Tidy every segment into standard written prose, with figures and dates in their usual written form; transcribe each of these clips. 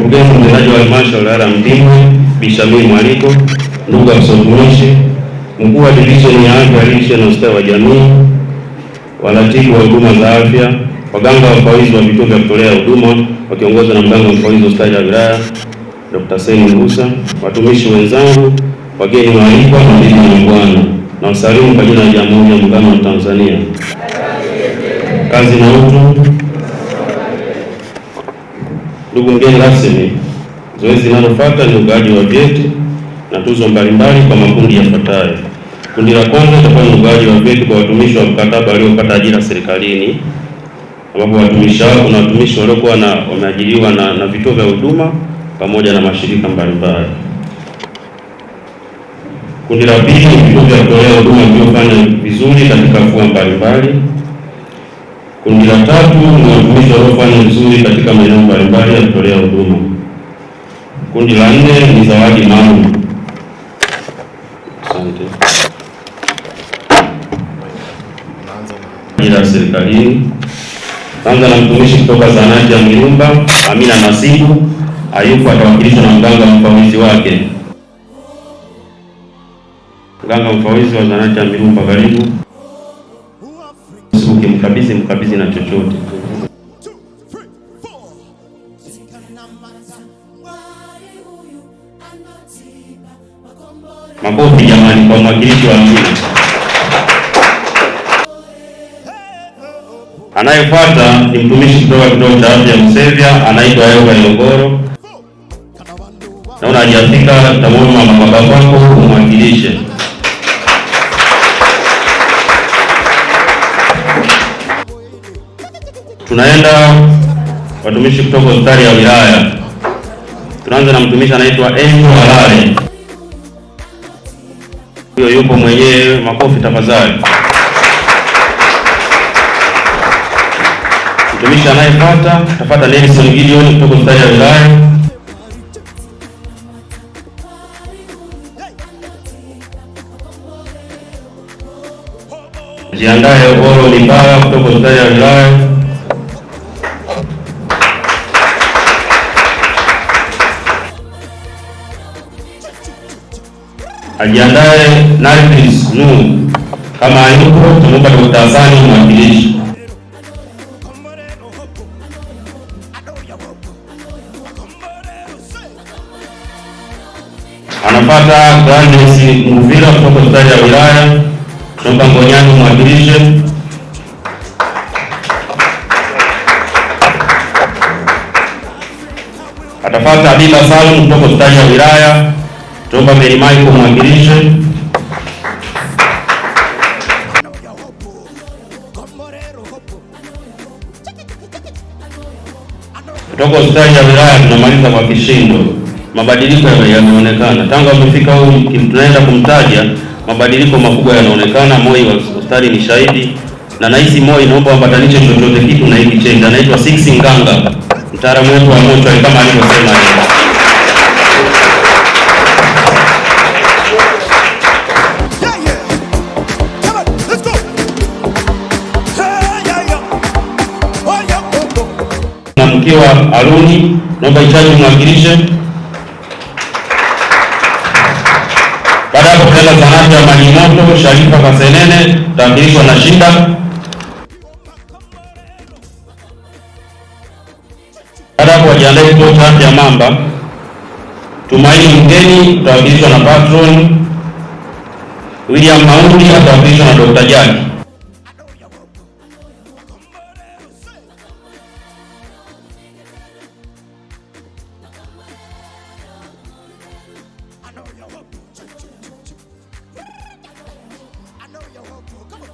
Mkurugenzi mtendaji wa halmashauri ya Mdimbwe Bi Shamili Mwaliko, ndugu afisa utumishi, mkuu wa divisheni ya afya, lishe na ustawi wa jamii, waratibu wa huduma za afya, waganga wafawidhi wa vituo vya kutolea huduma wakiongozwa na mganga mfawidhi wa hospitali ya wilaya Dr. Saini Ngusa, watumishi wenzangu, wageni waalikwa, mabibi na bwana, na wasalimu kwa jina la Jamhuri ya Muungano wa Tanzania. Kazi na utu. Ndugu mgeni rasmi, zoezi linalofuata ni ugawaji wa vyeti na tuzo mbalimbali kwa makundi yafuatayo. Kundi la kwanza litakuwa ni ugawaji wa vyeti kwa watumishi wa mkataba waliopata ajira serikalini, ambapo watumishi hao kuna watumishi waliokuwa wameajiriwa na vituo vya huduma pamoja na mashirika mbalimbali. Kundi la pili ni vituo vya kutolea huduma vilivyofanya vizuri katika afua mbalimbali. Kundi la tatu ni watumishi waliofanya vizuri katika maeneo mbalimbali ya kutolea huduma. Kundi la nne ni zawadi maalum. Asante. Ajira serikalini. Kwanza na mtumishi kutoka zahanati ya Mirumba, Amina Nasibu, Ayufu atawakilishwa na mganga mfawidhi wake. Mganga mfawidhi wa zahanati ya Mirumba, karibu. Mkabidhi na chochote. Makofi jamani kwa mwakilishi wa Amina. Anayefuata ni mtumishi kutoka kituo cha afya Msevya, anaitwa Yoga Ilongoro. Naona hajafika, tamwomba mama baba wako umwakilishe. Tunaenda watumishi kutoka hospitali ya wilaya. Tunaanza na mtumishi anaitwa Enzo Halale. Huyo yupo mwenyewe, makofi tafadhali. Mtumishi anayefuata tafuta Nelson Gideon kutoka hospitali ya wilaya. Jiandae Oro Limbala kutoka hospitali ya wilaya. Ajiandae Narcis Nu, kama hayupo tumuomba Dr. Hasani mwakilishi. Anapata Grandes Muvila kutoka hospitali ya wilaya, tunaomba Ngonyani mwakilishe. Atapata Abila Salum kutoka hospitali ya wilaya, tunaomba Merimai kumwakilishe. Kutoka hospitali ya wilaya tunamaliza kwa kishindo. Mabadiliko yameonekana tangu amefika huyu, tunaenda kumtaja, mabadiliko makubwa yanaonekana. Moi wa hospitali ni shahidi, na nahisi Moi naomba ambatanishe chochote kitu na hiki change. Anaitwa Six Nganga, mtaalamu wetu wa moto kama alivyosema yeye. Na mkiwa Aruni, naomba ichaji mwakilishe. Baada ya kupeleka zahanati ya Majimoto, Sharifa Kasenene tutawakilishwa na Shinda. Baada ya kujiandaa kituo cha afya Mamba, Tumaini Mgeni tutawakilishwa na Patron. William Maundi atawakilishwa na Dr. Jaki.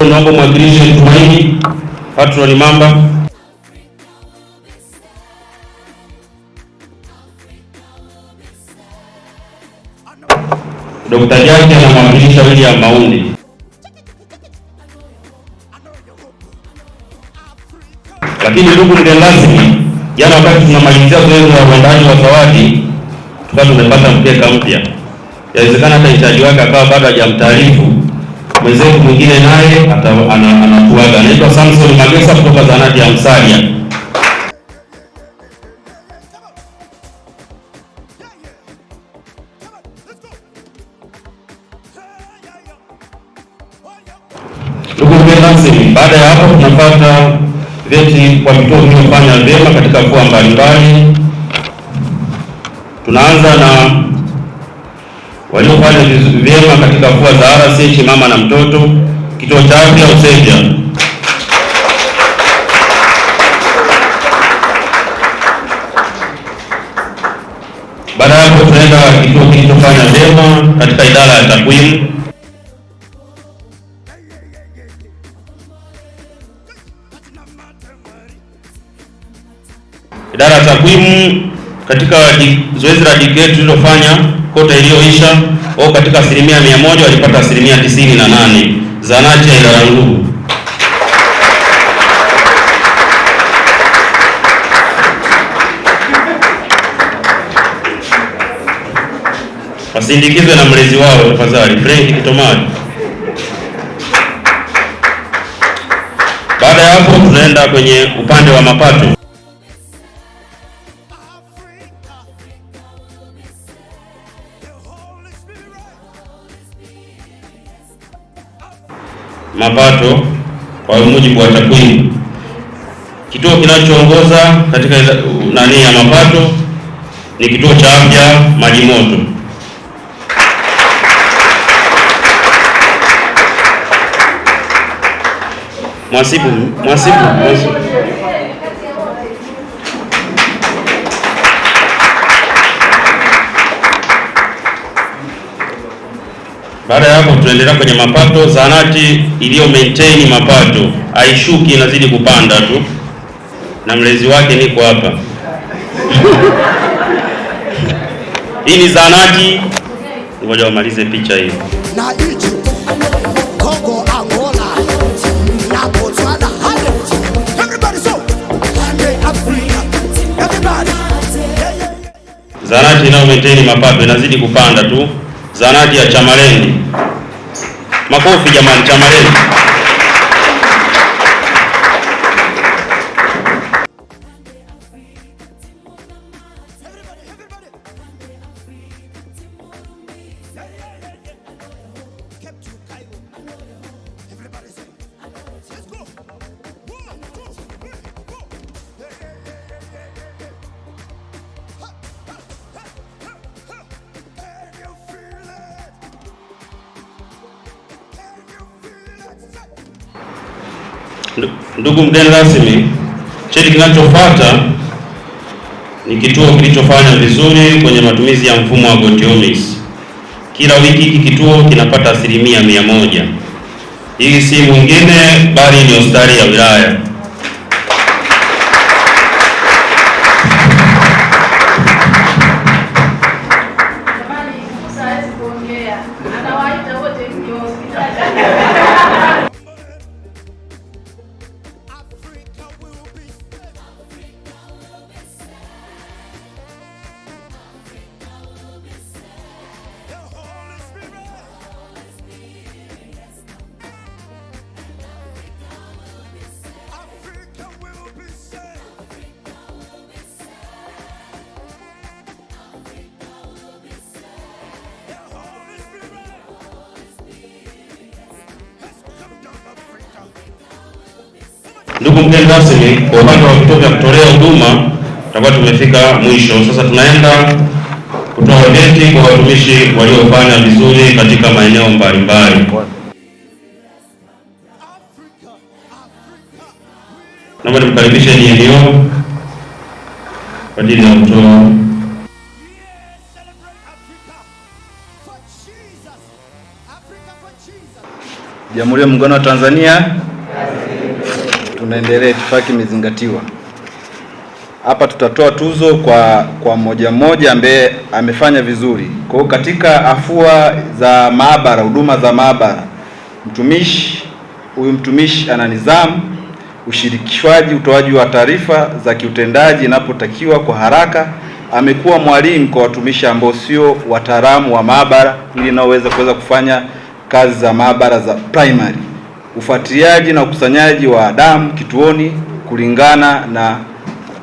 Naomba mwakilishe Tumaini, Patron Mamba. Dr. Jaki anamwakilisha William Maundi. Lakini ndugu mgeni rasmi, jana wakati tunamalizia zoezi la uandaji wa zawadi, tukawa tumepata mkeka mpya. Yawezekana hata mtaji wake akawa bado hajamtaarifu mwenzetu mwingine, naye anatuaga. Anaitwa Samson Magesa kutoka zahanati ya Msalia. Ndugu mgeni rasmi, baada ya hapo tunapata vyeti kwa vituo vilivyofanya vyema katika afua mbalimbali. Tunaanza na waliofanya vyema katika afua za RCH mama na mtoto, kituo cha afya Usevya. Baada ya hapo tunaenda kituo kilichofanya vyema katika idara ya takwimu. Idara ya takwimu katika zoezi la diketi tulilofanya kota iliyoisha, wao katika 100% walipata 98%. Zahanati ya idara nguvu. Wasindikizwe na mlezi wao tafadhali, Frank Kitomari. Baada ya hapo tunaenda kwenye upande wa mapato. Mapato kwa mujibu wa takwimu, kituo kinachoongoza katika nani ya mapato ni kituo cha afya Maji Moto. Mwasibu. Baada ya hapo tunaendelea kwenye mapato. Zahanati iliyo maintain mapato haishuki, inazidi kupanda tu, na mlezi wake niko hapa. Hii ni zahanati, ngoja wamalize picha hii. Na Egypt, Congo, Angola, na Botswana, everybody so, Africa, everybody. Zahanati inayo maintain mapato inazidi kupanda tu. Zahanati ya Chamalendi. Makofi jamani, Chamalendi. Ndugu mgeni rasmi, cheti kinachofuata ni kituo kilichofanya vizuri kwenye matumizi ya mfumo wa GoToMIS. Kila wiki hiki kituo kinapata 100%. Hii si mwingine bali ni hospitali ya wilaya. Ndugu mgeni rasmi, kwa upande wa vituo vya kutolea huduma tutakuwa tumefika mwisho. Sasa tunaenda kutoa vyeti kwa watumishi waliofanya vizuri katika maeneo mbalimbali. Naomba nimkaribishe DNO kwa ajili ya kutoa. Jamhuri ya Muungano wa Tanzania. Tunaendelea, itifaki imezingatiwa. Hapa tutatoa tuzo kwa mmoja ambaye amefanya vizuri. Kwa hiyo katika afua za maabara, huduma za maabara, mtumishi ana nidhamu, ushirikishwaji, utoaji wa taarifa za kiutendaji inapotakiwa kwa haraka. Amekuwa mwalimu kwa watumishi ambao sio wataalamu wa maabara, ili naweza kuweza kufanya kazi za maabara za primary. Ufuatiliaji na ukusanyaji wa damu kituoni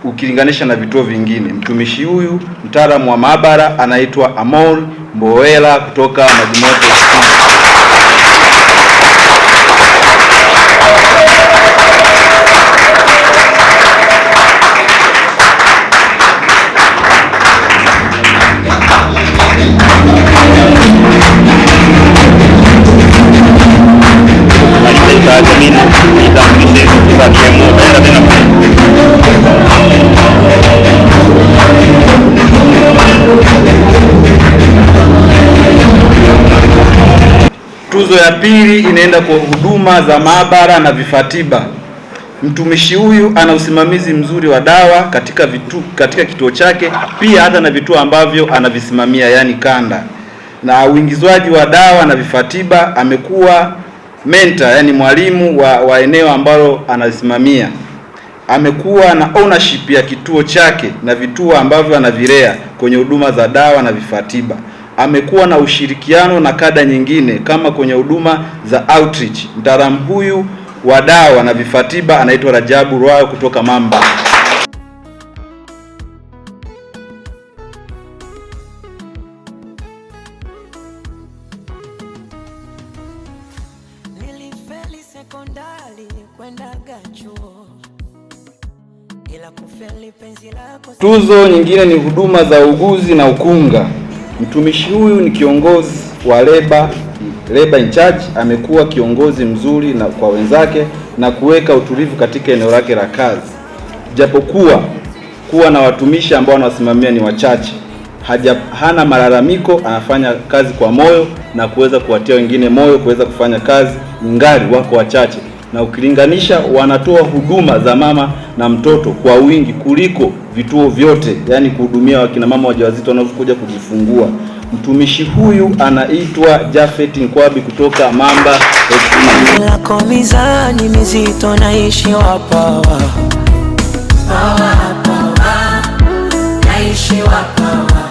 ukilinganisha na vituo vingine. Mtumishi huyu mtaalamu wa maabara anaitwa Amol Mboela kutoka Maji Moto. Tuzo ya pili inaenda kwa huduma za maabara na vifaa tiba. Mtumishi huyu ana usimamizi mzuri wa dawa katika kituo chake, pia hata na vituo ambavyo anavisimamia, yani kanda, na uingizwaji wa dawa na vifaa tiba. Amekuwa mentor, yani mwalimu wa eneo ambalo anasimamia. Amekuwa na ownership ya kituo chake na vituo ambavyo anavilea kwenye huduma za dawa na vifaa tiba. Amekuwa na ushirikiano na kada nyingine kama kwenye huduma za outreach. Mtaalamu huyu wa dawa na vifaa tiba anaitwa Rajabu Rwayo kutoka Mamba. Nilifeli sekondari kwenda chuo, ila kufeli penzi lako. Tuzo nyingine ni huduma za uuguzi na ukunga. Mtumishi huyu ni kiongozi wa labor in charge. Amekuwa kiongozi mzuri kwa wenzake na kuweka utulivu katika eneo lake la kazi. Japokuwa na watumishi ambao wanasimamia ni wachache, hana malalamiko, anafanya kazi kwa moyo na kuweza kuwatia wengine moyo kuweza kufanya kazi, ingali wako wachache, na ukilinganisha wanatoa huduma za mama na mtoto kwa wingi kuliko vituo vyote, yani kuhudumia wakina mama wajawazito wanaokuja kujifungua. Mtumishi huyu anaitwa Jafet Nkwabi kutoka Mamba. Lako mizani mizito naishi wapawa, naishi wapawa.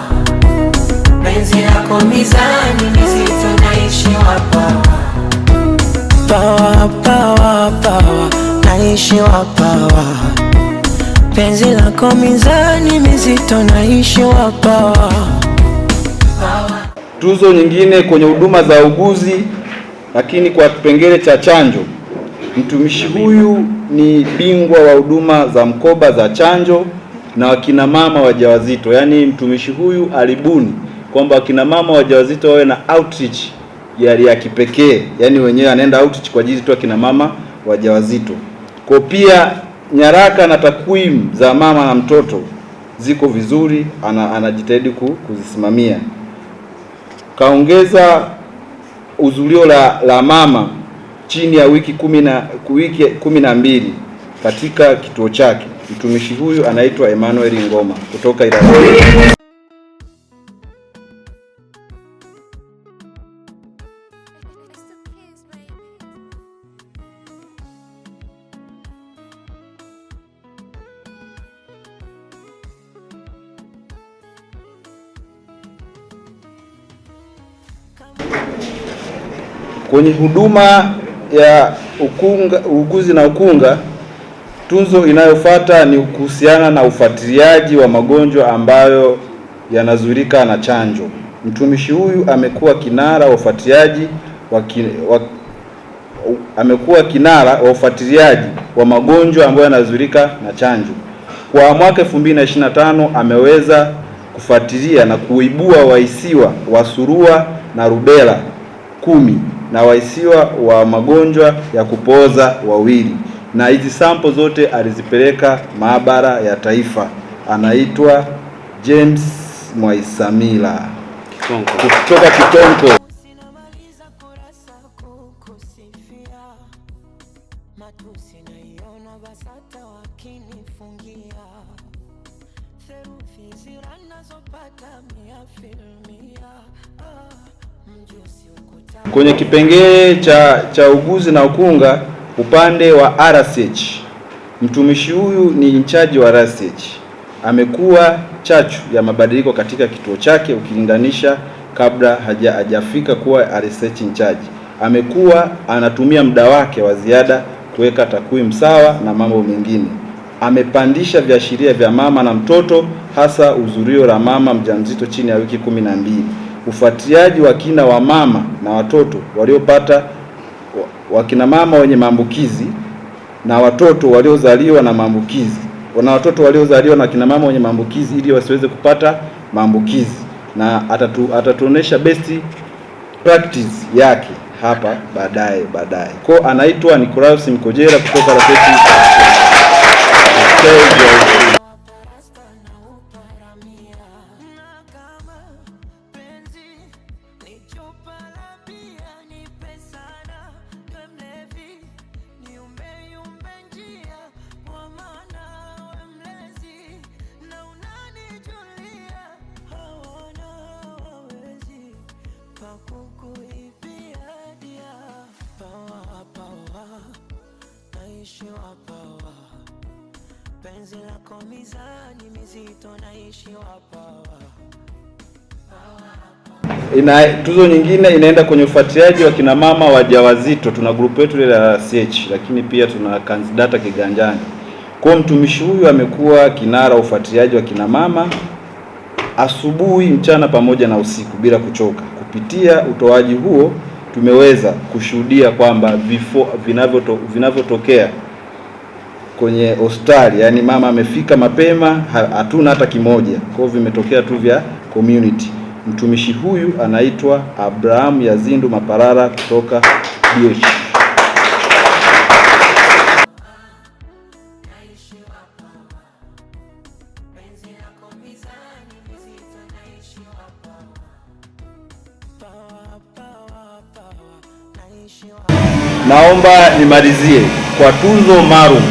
Penzi lako mizani mizito naishi wapawa, pawa, naishi wapawa. Penzi lako mizani mizito naishi wapawa. Tuzo nyingine kwenye huduma za uuguzi, lakini kwa kipengele cha chanjo. Mtumishi huyu ni bingwa wa huduma za mkoba za chanjo na wakina mama wajawazito. Yaani mtumishi huyu alibuni kwamba wakina mama wajawazito wawe na outreach ya kipekee. Yaani wenyewe anaenda outreach kwa ajili tu wakina mama wajawazito. Kwa pia nyaraka na takwimu za mama na mtoto ziko vizuri, anajitahidi kuzisimamia. Kaongeza uzulio la mama chini ya wiki 12 katika kituo chake. Mtumishi huyu anaitwa Emmanuel Ngoma kutoka Ilala. Kwenye huduma ya uuguzi na ukunga, tuzo inayofuata ni kuhusiana na ufuatiliaji wa magonjwa ambayo yanazuilika na chanjo. Mtumishi huyu amekuwa kinara wa ufuatiliaji wa magonjwa ambayo yanazuilika na chanjo. Kwa mwaka 2025 ameweza kufuatilia na kuibua wahisiwa wa surua na rubela 10 na wahisiwa wa magonjwa ya kupooza 2, na hizi sample zote alizipeleka maabara ya taifa. Anaitwa James Mwaisamila kutoka Kitonko. Kwenye kipengele cha uguzi na ukunga upande wa RCH, mtumishi huyu ni incharge wa RCH. Amekuwa chachu ya mabadiliko katika kituo chake ukilinganisha kabla hajafika kuwa RCH incharge. Amekuwa anatumia muda wake wa ziada kuweka takwimu sawa na mambo mengine. Amepandisha viashiria vya mama na mtoto, hasa uzurio la mama mjamzito chini ya wiki 12. Ufuatiliaji wa kina wa mama na watoto waliopata, wakina mama wenye maambukizi na watoto waliozaliwa na maambukizi, na watoto waliozaliwa na kina mama wenye maambukizi ili wasiweze kupata maambukizi, na atatuonesha best practice yake hapa baadaye. Kwa anaitwa Nicolaus Mkojera kutoka Rafeti. Penzi ni chupa la bia, ni pesa. penzi lako mizani mizito naishi wapawa. Tuzo nyingine inaenda kwenye ufuatiliaji wa kina mama wajawazito. Tuna grupu yetu ile la CH, lakini pia tuna kandidata kiganjani. Kwa mtumishi huyu amekuwa kinara ufuatiliaji wa kina mama asubuhi, mchana pamoja na usiku bila kuchoka. Kupitia utoaji huo tumeweza kushuhudia kwamba vifo vinavyotokea kwenye hospitali, yani mama amefika mapema, hatuna hata kimoja. Kwa hiyo vimetokea tu vya community. Mtumishi huyu anaitwa Abraham Yazindu Maparara kutoka DH. Naomba nimalizie kwa tuzo maalum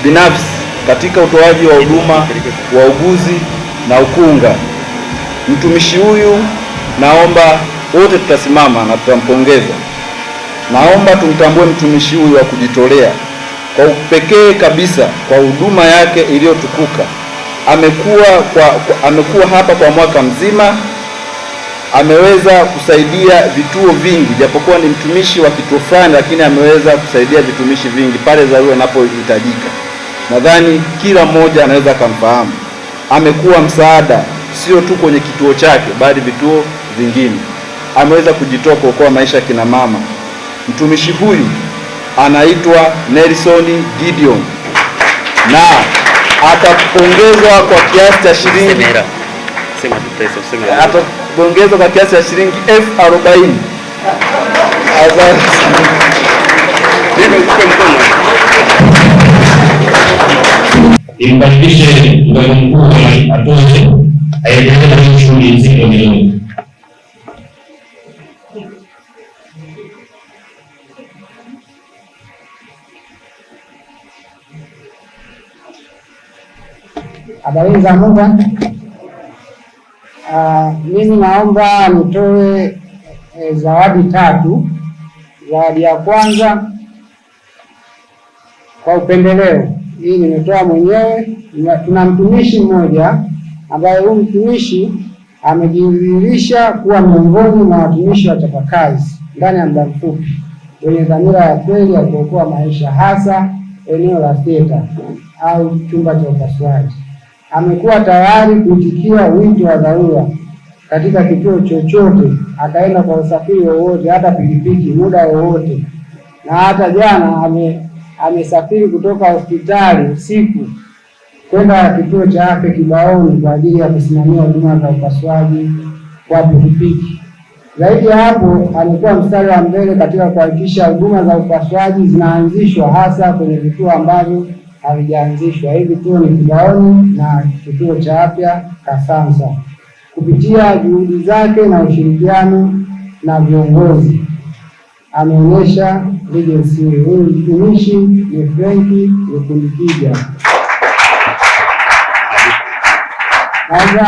binafsi katika utoaji wa huduma wa uguzi na ukunga. Mtumishi huyu naomba wote tutasimama na tutampongeza. Naomba tumtambue mtumishi huyu wa kujitolea kwa upekee kabisa kwa huduma yake iliyotukuka. Amekuwa hapa kwa mwaka mzima, ameweza kusaidia vituo vingi, japokuwa ni mtumishi wa kituo fulani, lakini ameweza kusaidia vitumishi vingi pale dharura inapohitajika. Nadhani kila mmoja anaweza kumfahamu. Amekuwa msaada sio tu kwenye kituo chake, bali vituo vingine. Ameweza kujitoa kuokoa maisha ya kina mama. Mtumishi huyu anaitwa Nelson Gideon na atapongezwa kwa kiasi cha shilingi atapongezwa kwa kiasi cha shilingi 40,000. Imbadilishe mganga mkuu atoe aendelee na shughuli nzito milioni. Habari za muda. Mimi naomba nitoe zawadi tatu. Zawadi ya kwanza kwa upendeleo, hii nimetoa mwenyewe. Tuna mtumishi mmoja ambaye huyu mtumishi amejidhihirisha kuwa miongoni mwa watumishi wachapakazi ndani ya muda mfupi wenye dhamira ya kweli ya kuokoa maisha, hasa eneo la theater au chumba cha upasuaji. Amekuwa tayari kuitikia wito wa dharura katika kituo chochote, akaenda kwa usafiri wowote, hata pikipiki, muda wowote. Na hata jana amesafiri kutoka hospitali usiku kwenda kituo cha afya Kibaoni kwa ajili ya kusimamia huduma za upasuaji kwa pikipiki. Zaidi ya hapo, amekuwa mstari wa mbele katika kuhakikisha huduma za upasuaji zinaanzishwa, hasa kwenye vituo ambavyo havijaanzishwa. Hivi vituo ni Kibaoni na kituo cha afya Kasamsa. Kupitia juhudi zake na ushirikiano na viongozi, ameonyesha legacy. Huyu mtumishi ni Franki Lukundikija. Naomba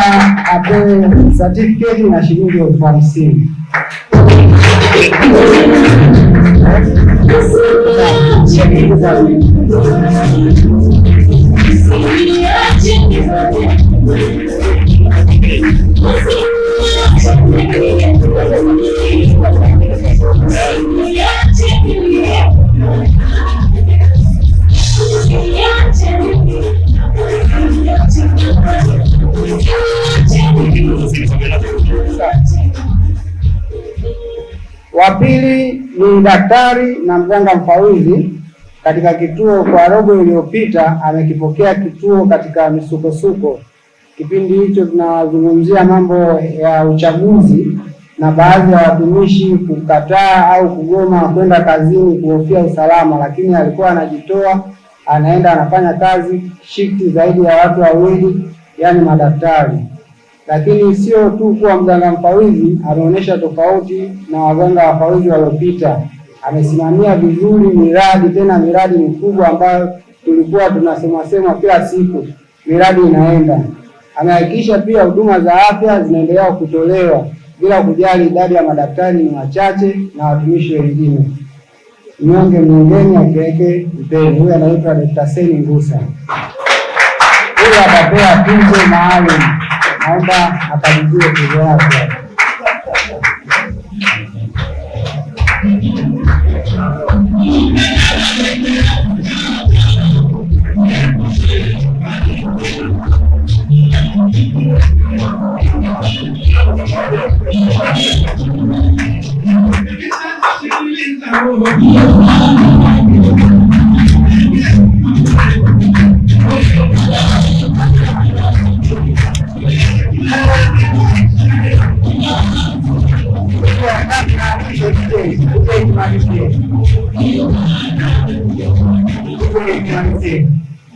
apewe certificate na shilingi 50,000. Wa pili ni daktari na mganga mfawidhi katika kituo. Kwa robo iliyopita amekipokea kituo katika misukosuko. Kipindi hicho tunazungumzia mambo ya uchaguzi na baadhi ya watumishi kukataa au kugoma kwenda kazini kuhofia usalama, lakini alikuwa anajitoa, anaenda anafanya kazi shifti zaidi ya watu wawili, yani madaktari. Lakini sio tu kuwa mganga mfawidhi, ameonyesha tofauti na waganga wafawidhi waliopita. Amesimamia vizuri miradi, tena miradi mikubwa ambayo tulikuwa tunasema kila siku miradi inaenda. Amehakikisha pia huduma za afya zinaendelea kutolewa bila kujali idadi ya madaktari ni wachache na watumishi wengine. Mnyonge mnyongeni akiweke mpeni. Huyu anaitwa Dr. Seni Ngusa. huyo atapewa tuzo maalum. Naomba akabidhiwe tuzo yake.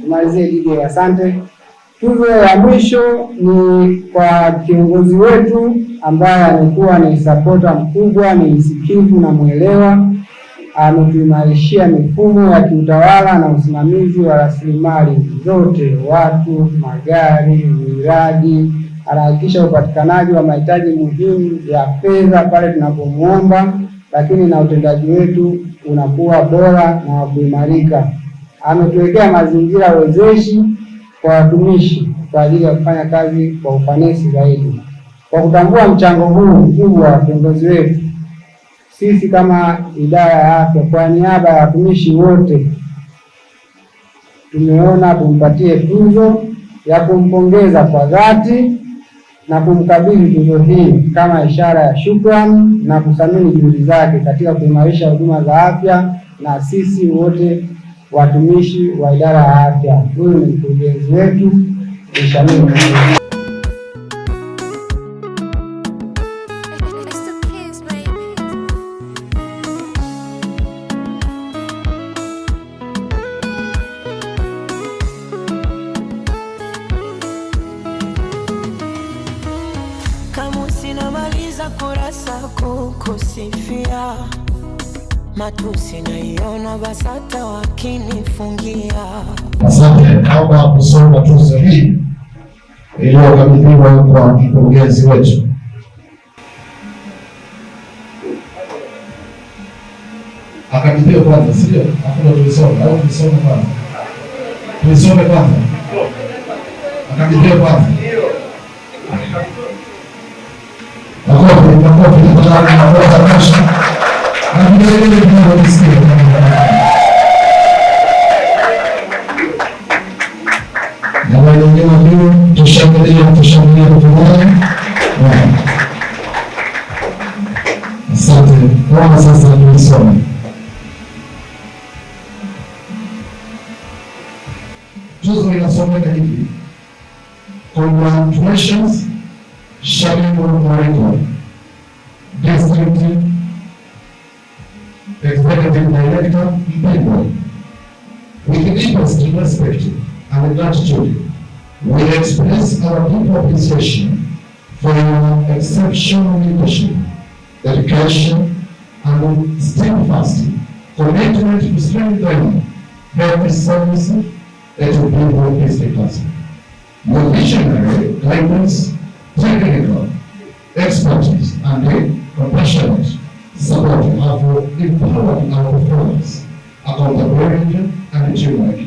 Tumalizie DJ, asante. Tuzo ya mwisho ni kwa kiongozi wetu ambaye amekuwa ni supporter mkubwa, ni msikivu na mwelewa. Ametuimarishia mifumo ya kiutawala na usimamizi wa rasilimali zote, watu, magari, miradi. Anahakikisha upatikanaji wa mahitaji muhimu ya fedha pale tunapomuomba, lakini na utendaji wetu unakuwa bora na wa kuimarika. Ametuwekea mazingira wezeshi kwa watumishi kwa ajili ya kufanya kazi kwa ufanisi zaidi. Kwa kutambua mchango huu mkubwa wa viongozi wetu, sisi kama idara ya afya kwa niaba ya watumishi wote tumeona tumpatie tuzo ya kumpongeza kwa dhati na kumkabidhi tuzo hii kama ishara ya shukrani na kuthamini juhudi zake katika kuimarisha huduma za afya na sisi wote watumishi wa idara ya afya. Huyu ni mkurugenzi wetu Shamim. Kama sinamaliza kurasa kukusifia, matusi naiona BASATA wakinifungia. Asante. Naomba kusoma tuzo hii iliyokabidhiwa kwa mkurugenzi wetu. Akabidhiwe kwanza, sio? Hakuna tulisoma, au tulisome kwanza? Tulisome kwanza. Akabidhiwe kwanza. Makofi kwa Tasha. Na vile tunasikia. Na wale wengine tushangilie kwa pamoja. Asante. Kwa sasa tulisoma. Tuzo inasomeka hivi. Congratulations, Shamim Mwariko, District Executive Director, Mpimbo. With the deepest respect and gratitude, we express our deep appreciation for your exceptional leadership, dedication, and steadfast commitment to strengthening health service at Mpimbo District Hospital. Your visionary guidance, technical expertise, and compassionate support have empowered our performance, accountability, and teamwork.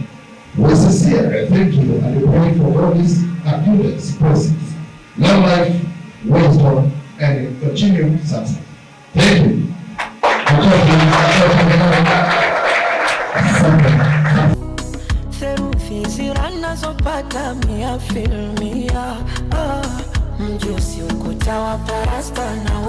We sincerely thank you and pray for all these accurate process, long life, wisdom, and continued success. Thank you. Theruthi zinazopata mia filmia, mjusi ukuta wa parasta na